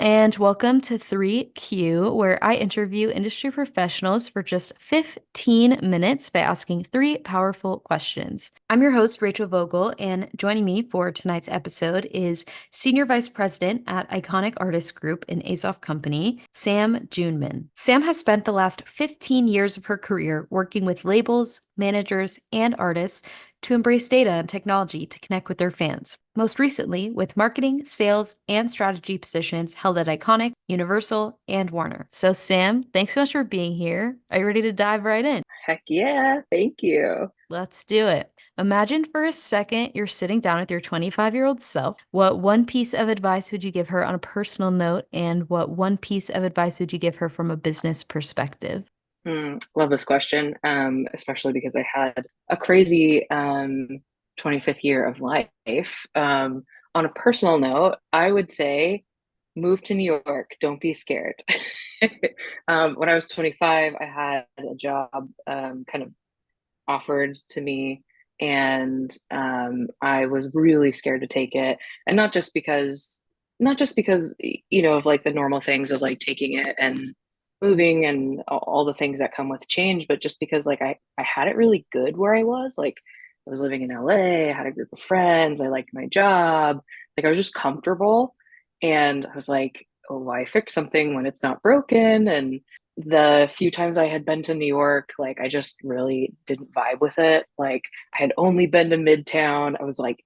and welcome to 3Q, where I interview industry professionals for just 15 minutes by asking three powerful questions. I'm your host, Rachel Vogel, and joining me for tonight's episode is Senior Vice President at Iconic Artist Group in Azoff Company, Sam Juneman. Sam has spent the last 15 years of her career working with labels, managers, and artists to embrace data and technology to connect with their fans. Most recently, with marketing, sales, and strategy positions held at Iconic, Universal, and Warner. So, Sam, thanks so much for being here. Are you ready to dive right in? Heck yeah, thank you. Let's do it. Imagine for a second you're sitting down with your 25-year-old self. What one piece of advice would you give her on a personal note, and what one piece of advice would you give her from a business perspective? Love this question, especially because I had a crazy 25th year of life. On a personal note, I would say move to New York. Don't be scared. When I was 25, I had a job kind of offered to me, and I was really scared to take it. And not just because, of like the normal things of like taking it and moving and all the things that come with change, but just because like I had it really good where I was. Like I was living in LA, I had a group of friends, I liked my job, like I was just comfortable. And I was like, oh, why fix something when it's not broken? And the few times I had been to New York, like I just really didn't vibe with it. Like I had only been to Midtown. I was like,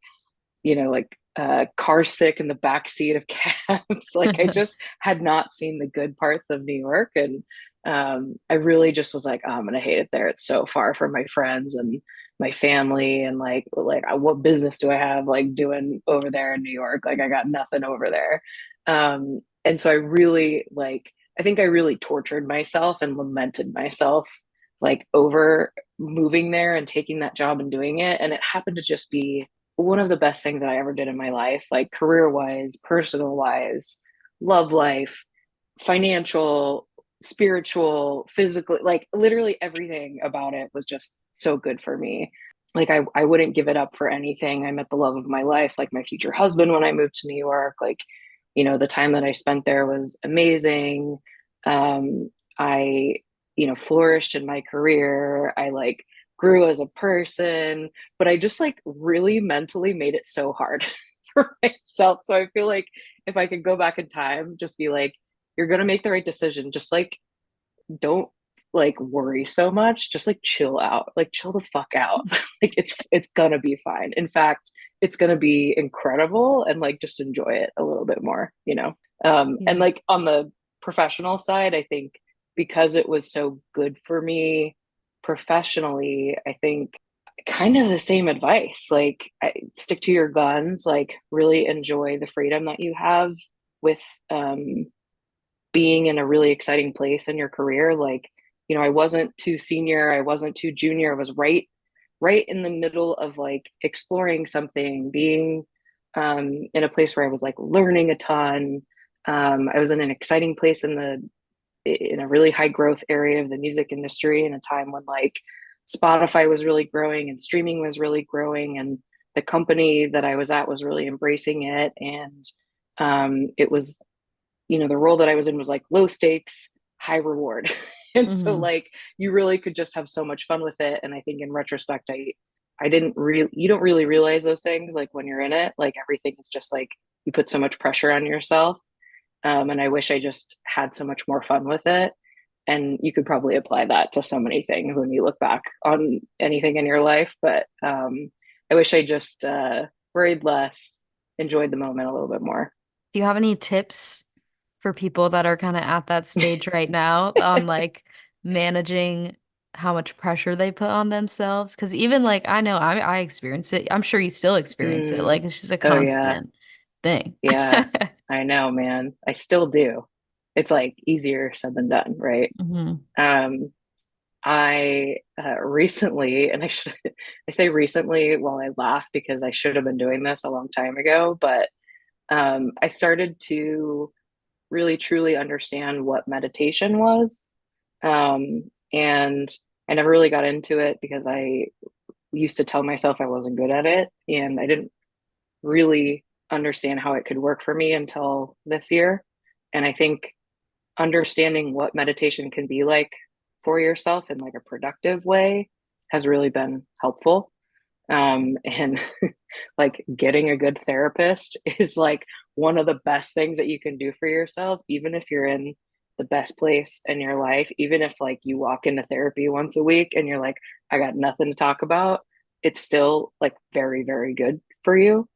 car sick in the back seat of cabs. Like I just had not seen the good parts of New York. And I really just was like, oh, I'm gonna hate it there. It's so far from my friends and my family, and like what business do I have like doing over there in New York? Like I got nothing over there. And so I think I really tortured myself and lamented myself like over moving there and taking that job and doing it. And it happened to just be one of the best things that I ever did in my life, like career wise, personal wise, love life, financial, spiritual, physical, like literally everything about it was just so good for me. Like I wouldn't give it up for anything. I met the love of my life, like my future husband when I moved to New York. Like, the time that I spent there was amazing. I, flourished in my career. I like grew as a person, but I just like really mentally made it so hard for myself. So I feel like if I could go back in time, just be like, you're gonna make the right decision. Just like don't like worry so much. Just like chill out. Like chill the fuck out. Like it's gonna be fine. In fact, it's gonna be incredible, and like just enjoy it a little bit more. And Yeah. like on the professional side, I think because it was so good for me professionally, I think kind of the same advice. Like stick to your guns, like really enjoy the freedom that you have with being in a really exciting place in your career. Like, I wasn't too senior, I wasn't too junior. I was right in the middle of like exploring something, being in a place where I was like learning a ton. I was in an exciting place in a really high growth area of the music industry in a time when like Spotify was really growing and streaming was really growing, and the company that I was at was really embracing it. And it was, the role that I was in was like low stakes, high reward. And so Hmm. like you really could just have so much fun with it. And I think in retrospect, I didn't really, you don't really realize those things like when you're in it. Like everything is just like you put so much pressure on yourself. And I wish I just had so much more fun with it. And you could probably apply that to so many things when you look back on anything in your life. But I wish I just worried less, enjoyed the moment a little bit more. Do you have any tips for people that are kind of at that stage right now on like managing how much pressure they put on themselves? Because even like I know I experience it. I'm sure you still experience it. Like Mm. it's just a Oh, yeah. constant thing. Yeah. I know, man. I still do. It's like easier said than done, right? Hmm. Um, I recently, and I say recently while I laugh because I should have been doing this a long time ago, but I started to really truly understand what meditation was. And I never really got into it because I used to tell myself I wasn't good at it, and I didn't really understand how it could work for me until this year. And I think understanding what meditation can be like for yourself in like a productive way has really been helpful. And like getting a good therapist is like one of the best things that you can do for yourself, even if you're in the best place in your life, even if like you walk into therapy once a week and you're like, I got nothing to talk about, it's still like very, very good for you.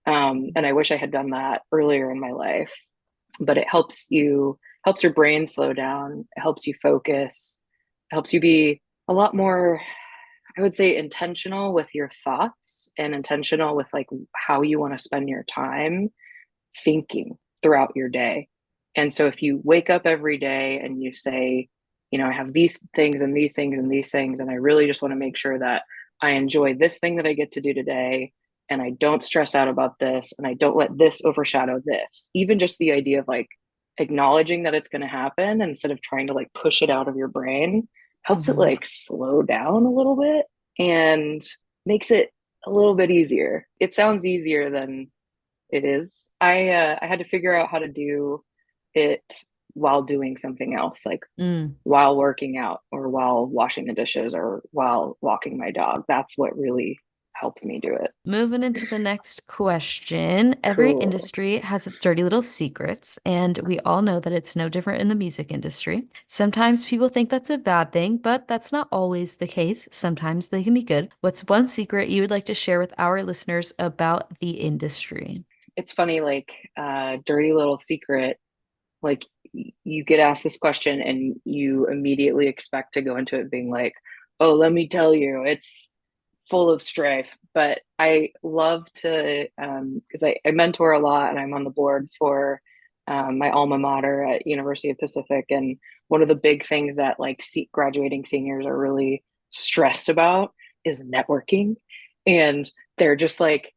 And I wish I had done that earlier in my life, but it helps your brain slow down. It helps you focus. It helps you be a lot more, I would say, intentional with your thoughts and intentional with like how you want to spend your time thinking throughout your day. And so if you wake up every day and you say, I have these things and these things and these things, and I really just want to make sure that I enjoy this thing that I get to do today, and I don't stress out about this, and I don't let this overshadow this. Even just the idea of like acknowledging that it's going to happen instead of trying to like push it out of your brain helps it Mhm. like slow down a little bit and makes it a little bit easier. It sounds easier than it is. I had to figure out how to do it while doing something else, like Mm. while working out or while washing the dishes or while walking my dog. That's what really helps me do it. Moving into the next question. Every Cool. industry has its dirty little secrets, and we all know that it's no different in the music industry. Sometimes people think that's a bad thing, but that's not always the case. Sometimes they can be good. What's one secret you would like to share with our listeners about the industry? It's funny, like dirty little secret, like you get asked this question and you immediately expect to go into it being like, oh, let me tell you, it's full of strife. But I love to, because I mentor a lot and I'm on the board for my alma mater at University of Pacific. And one of the big things that like graduating seniors are really stressed about is networking. And they're just like,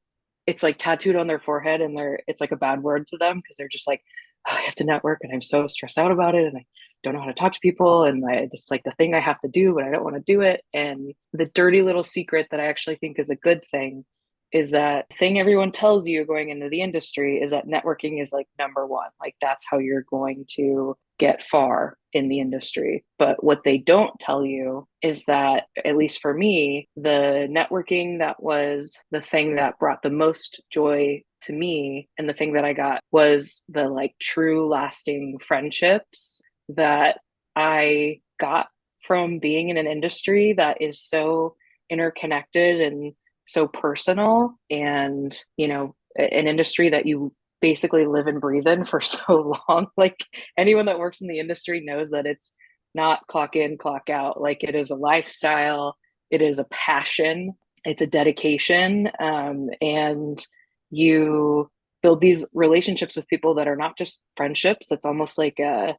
it's like tattooed on their forehead and it's like a bad word to them because they're just like, oh, I have to network and I'm so stressed out about it and I don't know how to talk to people and this is like the thing I have to do but I don't want to do it. And the dirty little secret that I actually think is a good thing is that thing everyone tells you going into the industry is that networking is like number one. Like that's how you're going to get far in the industry. But what they don't tell you is that, at least for me, the networking that was the thing that brought the most joy to me and the thing that I got was the like true lasting friendships that I got from being in an industry that is so interconnected and so personal and an industry that you basically live and breathe in for so long. Like anyone that works in the industry knows that it's not clock in clock out. Like it is a lifestyle, it is a passion, it's a dedication, and you build these relationships with people that are not just friendships. It's almost like a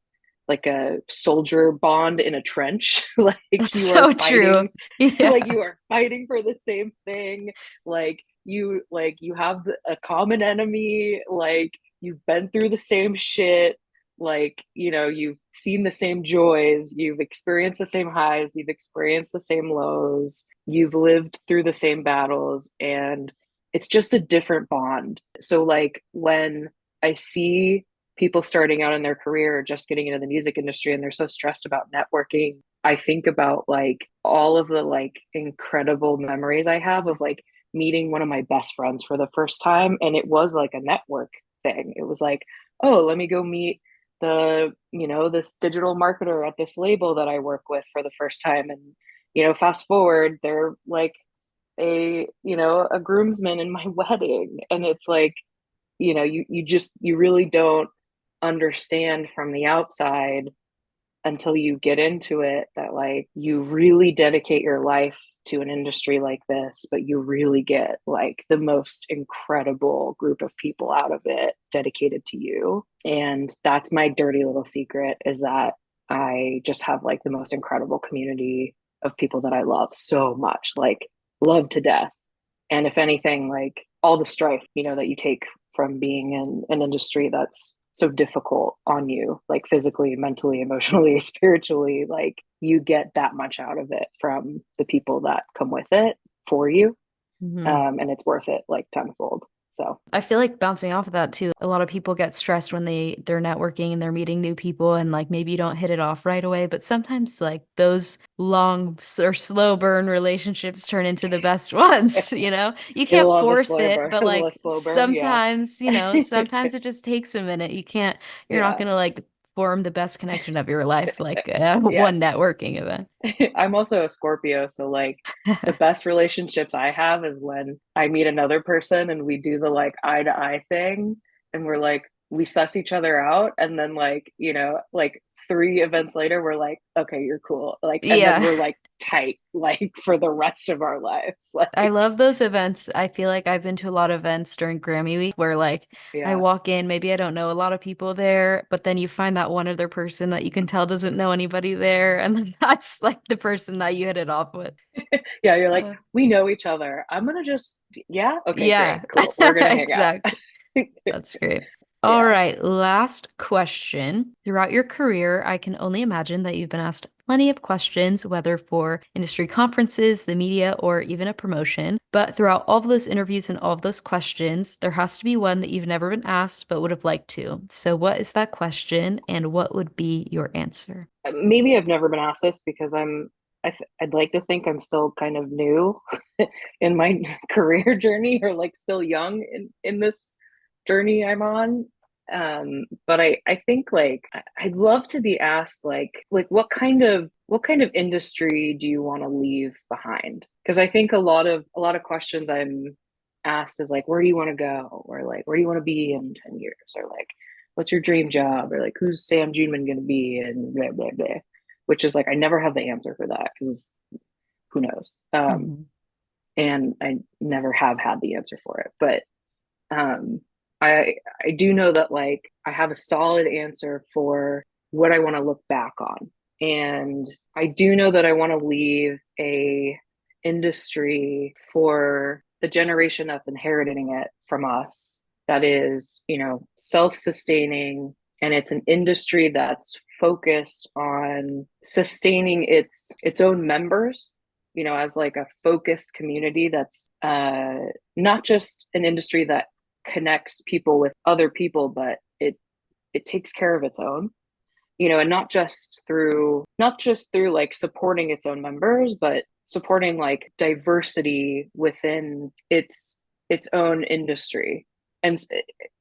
soldier bond in a trench. Like That's you are so true. fighting, like Yeah. you are fighting for the same thing. Like you have a common enemy. Like you've been through the same shit. Like you've seen the same joys. You've experienced the same highs. You've experienced the same lows. You've lived through the same battles, and it's just a different bond. So like when I see people starting out in their career or just getting into the music industry and they're so stressed about networking, I think about like all of the like incredible memories I have of like meeting one of my best friends for the first time. And it was like a network thing. It was like, oh, let me go meet this digital marketer at this label that I work with for the first time. And, fast forward, they're like a groomsman in my wedding. And it's like, you really don't understand from the outside until you get into it that like you really dedicate your life to an industry like this, but you really get like the most incredible group of people out of it dedicated to you. And that's my dirty little secret, is that I just have like the most incredible community of people that I love so much, like love to death. And if anything, like all the strife, that you take from being in an industry that's so difficult on you, like physically, mentally, emotionally, spiritually, like you get that much out of it from the people that come with it for you. Mhm. And it's worth it like tenfold. So I feel like bouncing off of that too, a lot of people get stressed when they're networking and they're meeting new people and like maybe you don't hit it off right away, but sometimes like those long or slow burn relationships turn into the best ones, you know? You you'll can't love a force slow it, burn, but a like slow burn. Yeah. sometimes, you know, sometimes it just takes a minute. You're not Yeah. gonna like form the best connection of your life like at Yeah. one networking event. I'm also a Scorpio, so like the best relationships I have is when I meet another person and we do the like eye to eye thing and we're like we suss each other out and then like, like 3 events later we're like, okay, you're cool. Like and then Yeah. we're like tight like for the rest of our lives. I Like love those events. I feel like I've been to a lot of events during Grammy week where like I yeah. walk in, maybe I don't know a lot of people there, but then you find that one other person that you can tell doesn't know anybody there, and then that's like the person that you hit it off with. Yeah, you're like, Uh, we know each other. I'm gonna just yeah, okay, great, yeah, cool. We're gonna hang out. exactly. That's great. All Yeah. right, last question. Throughout your career, I can only imagine that you've been asked plenty of questions, whether for industry conferences, the media, or even a promotion. But throughout all of those interviews and all of those questions, there has to be one that you've never been asked but would have liked to. So, what is that question, and what would be your answer? Maybe I've never been asked this because I'd like to think I'm still kind of new in my career journey or like still young in this journey I'm on. But I think like I'd love to be asked like what kind of industry do you want to leave behind? Because I think a lot of questions I'm asked is like where do you want to go or like where do you want to be in 10 years or like what's your dream job or like who's Sam Juneman going to be and blah blah blah, which is like I never have the answer for that because who knows. Mhm. And I never have had the answer for it. But um, I do know that like I have a solid answer for what I want to look back on, and I do know that I want to leave a industry for the generation that's inheriting it from us. That is, self-sustaining, and it's an industry that's focused on sustaining its own members, as like a focused community that's not just an industry that connects people with other people, but it takes care of its own, and not just through like supporting its own members, but supporting like diversity within its own industry. And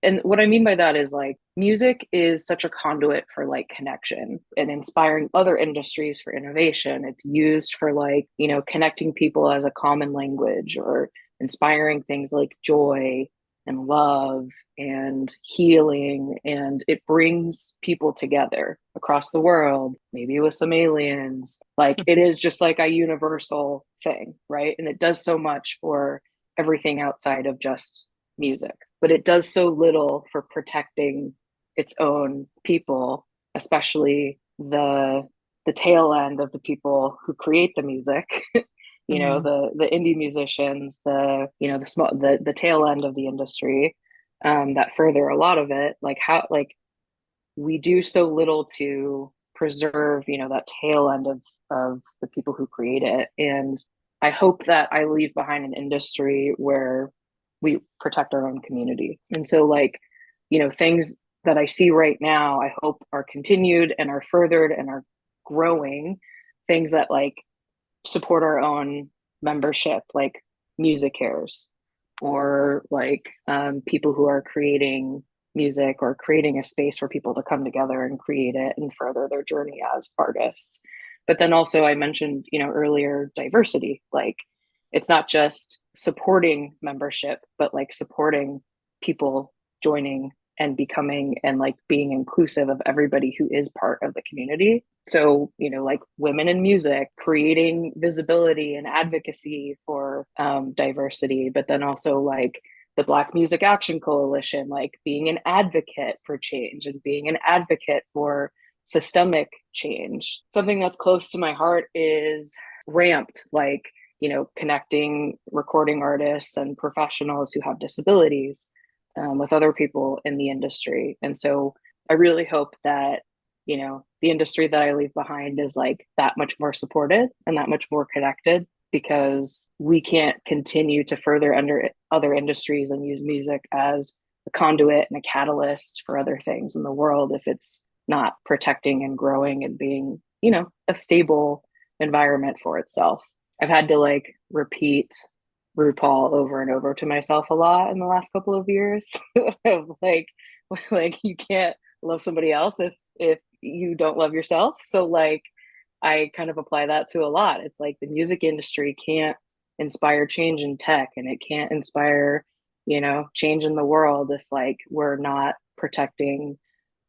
and what I mean by that is like music is such a conduit for like connection and inspiring other industries for innovation. It's used for like, connecting people as a common language or inspiring things like joy and love and healing, and it brings people together across the world, maybe with some aliens. Like it is just like a universal thing, right? And it does so much for everything outside of just music, but it does so little for protecting its own people, especially the tail end of the people who create the music. Mhm. The indie musicians, the tail end of the industry, that further a lot of it, like how like we do so little to preserve, that tail end of the people who create it. And I hope that I leave behind an industry where we protect our own community. And so like, things that I see right now, I hope are continued and are furthered and are growing, things that like support our own membership, like music cares, or like people who are creating music or creating a space for people to come together and create it and further their journey as artists. But then also, I mentioned, earlier, diversity. Like, it's not just supporting membership, but like supporting people joining and becoming and like being inclusive of everybody who is part of the community. So, like women in music, creating visibility and advocacy for diversity, but then also like the Black Music Action Coalition, like being an advocate for change and being an advocate for systemic change. Something that's close to my heart is Ramped, like, connecting recording artists and professionals who have disabilities with other people in the industry. And so I really hope that, the industry that I leave behind is like that much more supported and that much more connected. because we can't continue to further under other industries and use music as a conduit and a catalyst for other things in the world if it's not protecting and growing and being, a stable environment for itself. I've had to like repeat RuPaul over and over to myself a lot in the last couple of years of like you can't love somebody else if you don't love yourself. So like I kind of apply that to a lot. It's like the music industry can't inspire change in tech, and it can't inspire, change in the world if like we're not protecting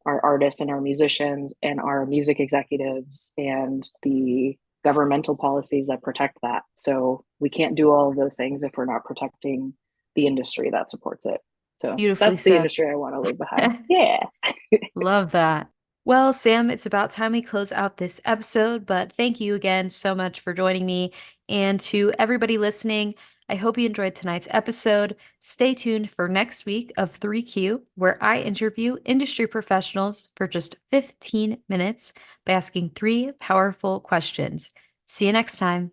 our artists and our musicians and our music executives and the governmental policies that protect that. So we can't do all of those things if we're not protecting the industry that supports it. So Beautifully that's the said. industry I want to leave behind. Yeah. Love that. Well, Sam, it's about time we close out this episode, but thank you again so much for joining me. And to everybody listening, I hope you enjoyed tonight's episode. Stay tuned for next week of 3Q, where I interview industry professionals for just 15 minutes by asking 3 powerful questions. See you next time.